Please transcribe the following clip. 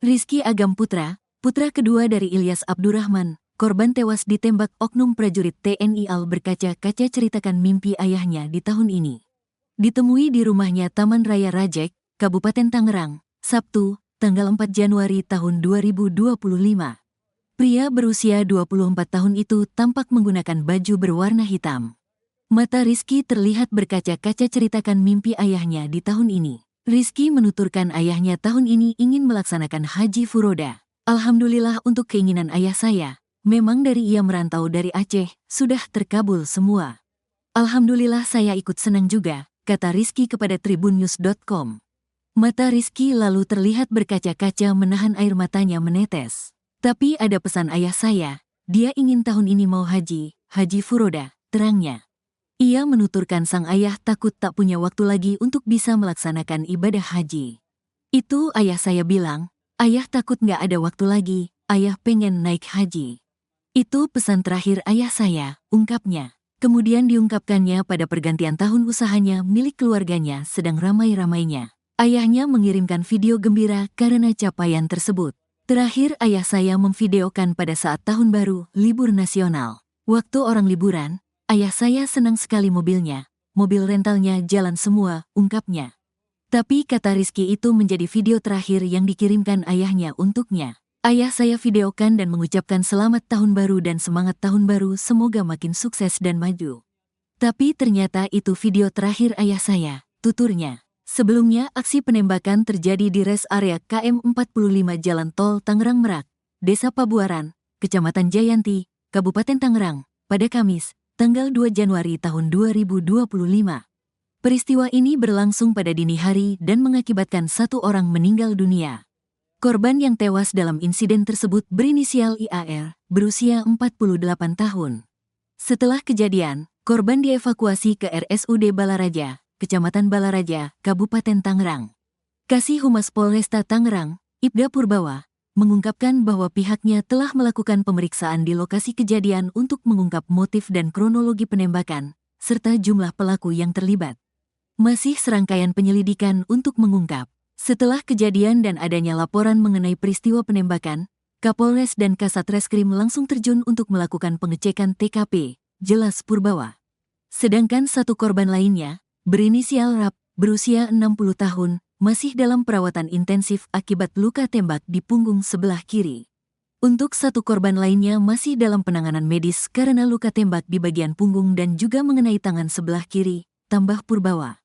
Rizky Agam Putra, putra kedua dari Ilyas Abdurrahman, korban tewas ditembak oknum prajurit TNI AL berkaca-kaca ceritakan mimpi ayahnya di tahun ini. Ditemui di rumahnya Taman Raya Rajek, Kabupaten Tangerang, Sabtu, tanggal 4 Januari tahun 2025. Pria berusia 24 tahun itu tampak menggunakan baju berwarna hitam. Mata Rizky terlihat berkaca-kaca ceritakan mimpi ayahnya di tahun ini. Rizky menuturkan ayahnya tahun ini ingin melaksanakan haji furoda. Alhamdulillah untuk keinginan ayah saya, memang dari ia merantau dari Aceh, sudah terkabul semua. Alhamdulillah saya ikut senang juga, kata Rizky kepada tribunnews.com. Mata Rizky lalu terlihat berkaca-kaca menahan air matanya menetes. Tapi ada pesan ayah saya, dia ingin tahun ini mau haji furoda, terangnya. Ia menuturkan sang ayah takut tak punya waktu lagi untuk bisa melaksanakan ibadah haji. Itu ayah saya bilang, ayah takut nggak ada waktu lagi, ayah pengen naik haji. Itu pesan terakhir ayah saya, ungkapnya. Kemudian diungkapkannya pada pergantian tahun usahanya milik keluarganya sedang ramai-ramainya. Ayahnya mengirimkan video gembira karena capaian tersebut. Terakhir ayah saya memvideokan pada saat tahun baru, libur nasional. Waktu orang liburan, ayah saya senang sekali mobilnya, mobil rentalnya jalan semua, ungkapnya. Tapi kata Rizky itu menjadi video terakhir yang dikirimkan ayahnya untuknya. Ayah saya videokan dan mengucapkan selamat tahun baru dan semangat tahun baru semoga makin sukses dan maju. Tapi ternyata itu video terakhir ayah saya, tuturnya. Sebelumnya aksi penembakan terjadi di res area KM 45 Jalan Tol Tangerang Merak, Desa Pabuaran, Kecamatan Jayanti, Kabupaten Tangerang, pada Kamis, tanggal 2 Januari tahun 2025. Peristiwa ini berlangsung pada dini hari dan mengakibatkan satu orang meninggal dunia. Korban yang tewas dalam insiden tersebut berinisial IAR, berusia 48 tahun. Setelah kejadian, korban dievakuasi ke RSUD Balaraja, Kecamatan Balaraja, Kabupaten Tangerang. Kasih Humas Polresta Tangerang, Ibda Purbawa, mengungkapkan bahwa pihaknya telah melakukan pemeriksaan di lokasi kejadian untuk mengungkap motif dan kronologi penembakan, serta jumlah pelaku yang terlibat. Masih serangkaian penyelidikan untuk mengungkap. Setelah kejadian dan adanya laporan mengenai peristiwa penembakan, Kapolres dan Kasat Reskrim langsung terjun untuk melakukan pengecekan TKP, jelas Purbawa. Sedangkan satu korban lainnya, berinisial Rap, berusia 60 tahun, masih dalam perawatan intensif akibat luka tembak di punggung sebelah kiri. Untuk satu korban lainnya masih dalam penanganan medis karena luka tembak di bagian punggung dan juga mengenai tangan sebelah kiri, tambah Purbawa.